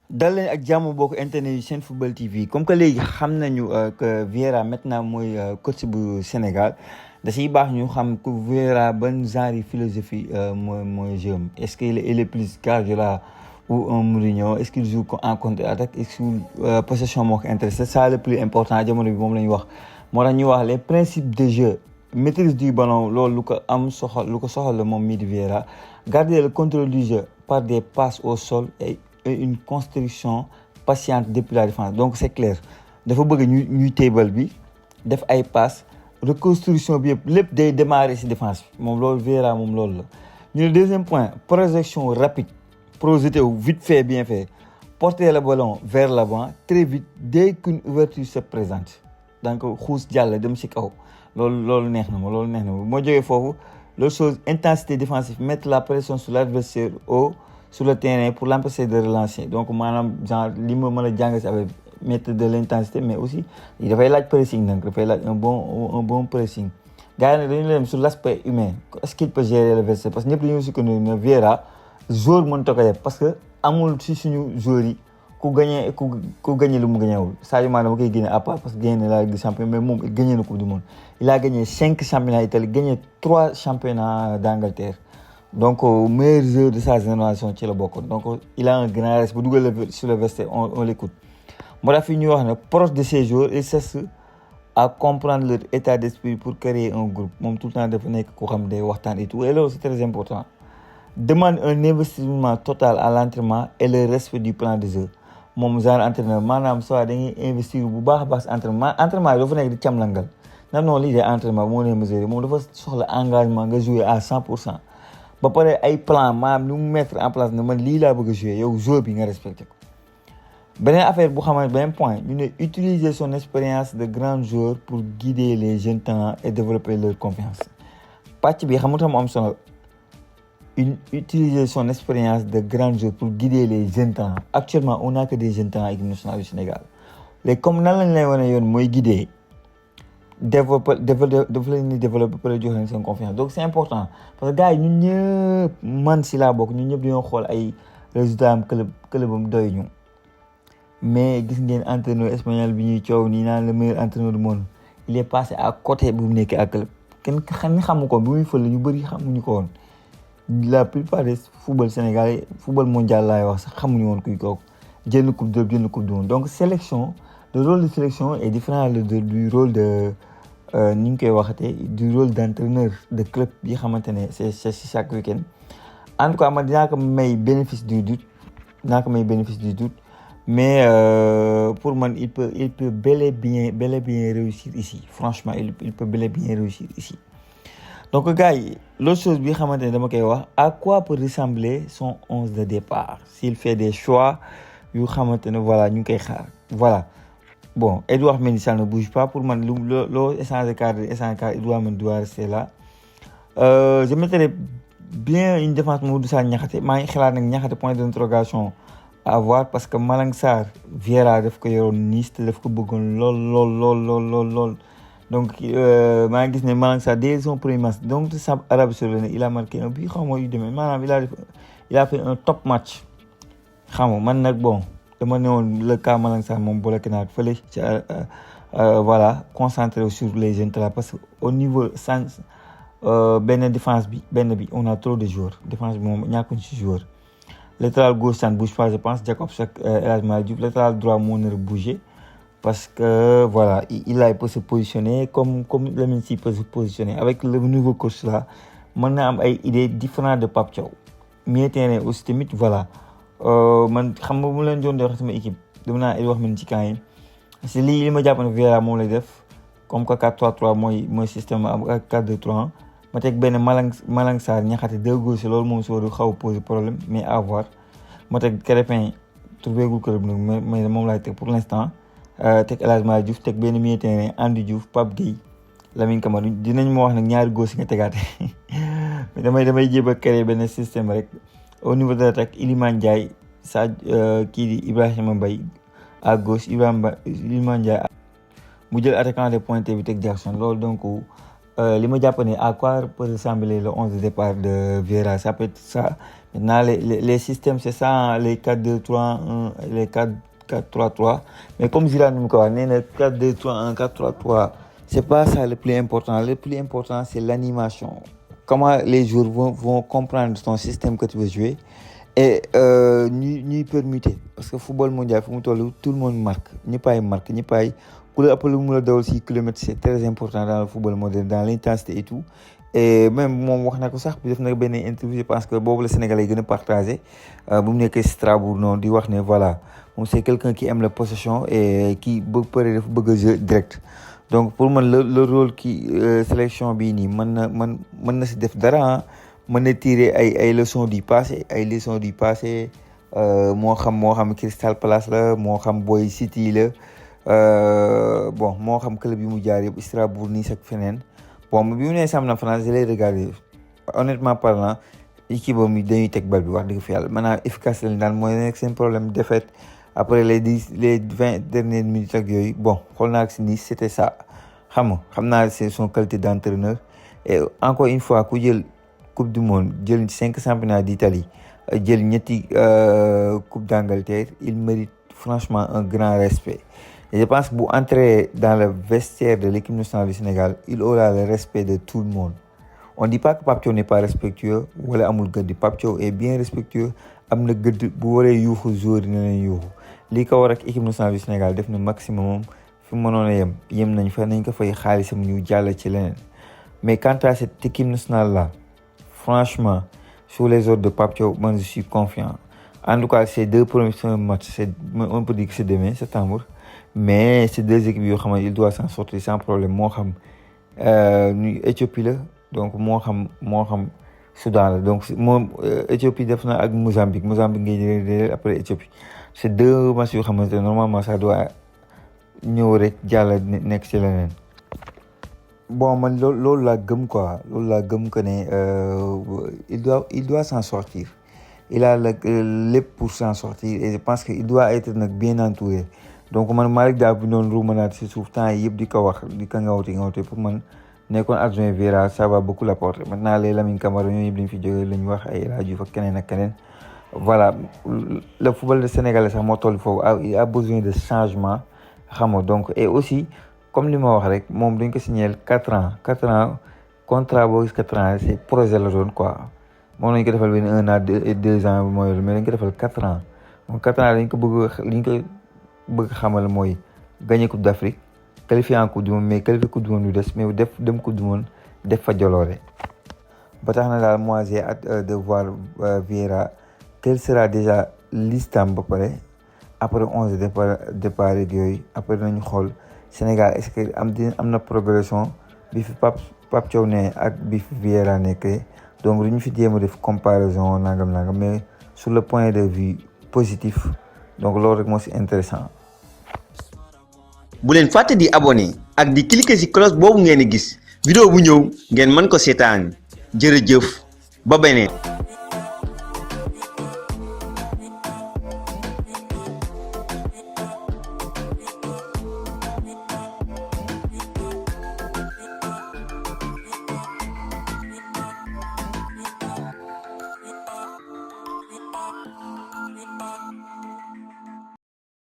dal leen ak jàmm bokk internet yu seen football TV comme que léegi xam nañu que Vieira maintenant mooy coach bu Sénégal da ciy baax ñu xam que Vieira ban genre philosophie mooy jeu am est-ce qu'il est plus Guardiola ou un Mourinho est-ce qu'il joue en contre-attaque est-ce que possession moo ko intéressé c'est ça le plus important jamono bi moom la ñu wax moo tax ñu wax les principes de jeu maîtrise du ballon loolu lu ko soxal la moom mii di Vieira garder le contrôle du jeu par des passes au sol et une construction patiente depuis la défense donc c'est clair dafa bëgg ñuy table bi def ay passes reconstruction bi yëpp lépp day démarrer ci défense bi moom loolu Vieira moom loolu la. ñu ne deuxième point projection rapide projeté wu vite fait bien fait porter le ballon vers l'avant très vite dès qu'une ouverture se présente donc xuus jàll dem ci kaw loolu neex na ma moo jógee foofu l'autre chose intensité défensive mettre la pression sur l'adversaire sur le terrain pour l'empêcher de relancer donc maanaam genre li ma mën a jàng si avec mettre de l'intensité mais aussi dafay laaj pressing nag dafay laaj un bon pressing gars yi nag dañu leen sur l'aspect humain est-ce qu'il peut gérer l'adversaire parce que ñëpp dañoo sukkandiku ne Vieira joueur mënut a ko def parce que amul si suñu joueurs yi ku gagné lu mu gagnéwul Sadio Mané dama koy génne à part parce que gagné na la Ligue des Champions mais moom gagné na Coupe du Monde il a gagné 5 championnats Italie gagné 3 championnats d'Angleterre donc meilleur joueur de sa génération ci la bokkoon donc il a un grand respect bu dugal sur le vestiaire on l'écoute moo tax fi ñuy wax ne proche de ces joueurs il cherche à comprendre leur état d'esprit pour créer un groupe moom tout le temps dafa nekk ku xam day waxtaan et tout et loolu c'est très important demande un investissement total à l'entraînement et le respect du plan de jeu moom genre entraîneur maanaam soit dañuy investir bu baax a baax entraînement yi dafa nekk di càmlangal non lii de entraînement moo leen mesurer moom dafa soxla engagement nga jouer à 100%. ba pare ay plan maanaam lu mu mettre en place ne man lii laa bëgg a jouer yow joueur bi nga respecté ko beneen affaire bu xamante beneen point ñu ne utiliser son expérience de grand joueur pour guider les jeunes talents et développer leur confiance pàcc bi xamutam mu am solo utiliser son expérience de grand joueur pour guider les jeunes talents actuellement on n'a que des jeunes talents équipe nationale du Sénégal léegi comme nan lañ lay wane yoon mooy guider développer pour jox leen seen confiance donc c'est important parce que gars yi ñun ñëpp man si laa bokk ñun ñëpp dañoo xool ay résultats am clubam doy ñu mais gis ngeen entraîneur espagnol bi ñuy coow nii naan le meilleur entraîneur du monde il est passé à côté bu mu nekkee ak club kenn xamu ko bi muy fële ñu bëri xamuñu ko woon la plupart des football sénégalais football mondial laay wax sax xamuñu woon kuy kooku jël coupe du monde donc sélection le rôle de sélection est différent du rôle de ni ñu koy waxatee du rôle d'entraîneur de club yi xamante ne c'est chaque week-end en tout cas man dinaa ko may bénéfice du doute mais pour man il peut bel et bien réussir ici franchement il peut bel et bien réussir ici donc gars yi l'autre chose bi xamante ne dama koy wax à quoi peut ressembler son 11 de départ s'il fait des choix yu xamante ne voilà ñu ngi koy xaar voilà. Bon, Edouard Mendy ça ne bouge pas pour moi. L'essence de cadre, Edouard Mendy doit rester là. Je mettrais bien une défense Moussa Niakhaté. Mais il y a un point d'interrogation à voir parce que Malang Sarr, Vieira, def ko yoroon Nice te def ko bëggoon lool. Donc, maa ngi gis ne Malang Sarr dès son premier match donc sa Arabie Saoudite il a marqué un but xaw ma yu demee maanaam il a fait un top match xam nga man nag bon. dama ne woon le cas Malang Sarr moom bloqué naa fële ci voilà concentré sur les jeunes talents parce que au niveau sans benn défense bi on a trop de joueurs défense bi moom ñàkkuñ ci joueur latéral gauche ça ne bouge pas je pense Jacobs ak El Hadji Malick Diouf latéral droit moo nar a bouger parce que voilà il peut se positionner comme Lamine Sy peut se positionner avec le nouveau coach là mën na am ay idées différentes de Pape Thiaw milieu terrain aussi tamit voilà. man xam nga mu leen doon wax sama équipe dama naa wax man ci camp yi parce que li ma jàpp ne Vieira moom lay def comme que 4-3-3 mooy système ak 4-2-3 ma teg benn Malang Sarr Niakhaté deux gauche loolu moom soo xaw a poser problème mais à voir ma teg Crépin trouvé gul club nag mais moom laay teg pour l'instant teg El Hadji Malick Diouf teg benn milieu terrain Andy Diouf Pape Gueye Lamine Camara dinañ ma wax nag ñaari gauche nga tegaate mais damay jéem a créer benn système rek. Au niveau de l'attaque Iliman Ndiaye kii di Ibrahima Mbaye à gauche Iliman Ndiaye mu jël attaquant de pointe bi teg Jackson loolu donc li ma jàpp ne à quoi peut ressembler le 11 de départ de Vieira, ça peut être ça. Maintenant, les systèmes, c'est ça, hein, les 4-2-3-1, les 4-4-3-3. Mais comme Zidane nous a dit, 4-2-3-1, 4-3-3, c'est pas ça le plus important. Le plus important, c'est l'animation. Comment les joueurs vont comprendre ton système que tu veux jouer et ñuy permuter. Parce que football mondial, tout le monde marque. N'y pas marque, n'y pas le 6 km, c'est très important dans le football moderne, dans l'intensité et tout. Et même moom wax na ko sax bi def na benn interview, je pense que boobu la Sénégalais gën a partagé bu mu nekkee Strasbourg noonu di wax ne voilà moom c'est quelqu'un qui aime la possession et qui dafa bëgg a jeu direct. Donc pour man le rôle qui sélection bii nii mën na si def dara, mën na tirer ay leçons du passé moo xam Crystal Palace la, moo xam Boy City la, bon moo xam club yi mu jaar yëpp Strasbourg, Nice ak feneen. Bon bi mu nee Sam na France je l'ai regardé, honnêtement parlant équipe am dañuy teg bal bi wax dëgg fa yàlla maintenant efficace lañ daan mooy nekk seen problème défaite après les 20 dernières minutes ak yooyu. Bon xool naa ak si Nice c'était ça, xam naa c'est son qualité d'entraîneur. Et encore une fois ku jël coupe du monde, jël 5 championnats d'Italie, jël ñetti coupe d'Angleterre, il mérite franchement un grand respect. Et je pense que pour entrer dans le vestiaire de l'équipe nationale du Sénégal, il aura le respect de tout le monde. On ne dit pas que Pape Thiaw n'est pas respectueux, wala amul gëdd. Pape Thiaw est bien respectueux, am na gëdd bu waree yuuxu joueur dina leen yuuxu. Lii ko war ak équipe nationale du Sénégal def na maximum fi mu mënoon a yem nañ fa, nañ ko fay xaalisam ñu jàll ci leneen. Mais quant à cette équipe nationale là, franchement, sous les ordres de Pape Thiaw, moi je suis confiant. En tout cas, ces 2 premiers matchs, on peut dire que c'est demain, septembre. Mais ces 2 équipes yoo xam ne il doit s'en sortir sans problème. Moo xam Éthiopie la, donc moo xam Soudan la, donc moom Éthiopie def na ak Mozambique ngay jëlee après Éthiopie. C'est 2 matchs yoo xamante ne normalement ça doit ñëw rek jàll nekk ci leneen. Bon man loolu laa gëm quoi, loolu laa gëm que ne il doit s'en sortir. Il a lépp pour s'en sortir et je pense que il doit être nag bien entouré. Donc man Malick Daaf bi noonu ruumanaat si suuf temps yi yëpp di ko wax di ko ngawte pour man nekkoon adjoint Vieira ça va beaucoup l'apporter. Maintenant les Lamine Camara ñooñu yëpp dañ fi jógee la ñu wax ay El Hadji Diouf ak keneen ak keneen. Voilà le football de Sénégalais sax moo toll foofu il a besoin de changement, xam nga. Donc et aussi comme li ma wax rek moom dañ ko signé 4 ans contrat boo gis 4 ans c'est projet la doon quoi. moom lañ ko defal benn 1 an et 2 ans mooy mais dañ ko defal 4 ans. Donc 4 ans dañ ko bëgg xamal mooy gagner coupe d'Afrique, qualifier en coupe du monde, mais qualifier coupe du monde du des, mais dem coupe du monde def fa joloore. Ba tax na daal moi j'ai hâte de voir Vieira quelle sera déjà listam ba pare après 11 départ ak yooyu. Après nañu xool Sénégal est-ce que am na progression bi fi Pape Thiaw ne ak bi fi Vieira nekkee. Donc duñu fi jéem a def comparaison nangam mais sur le point de vue positif, donc loolu rek moo si intéressant. bu leen fàtte di abonné ak di cliquer ci cloche boobu ngeen di gis vidéo bu ñëw ngeen mën ko seetaan. Jërëjëf ba beneen.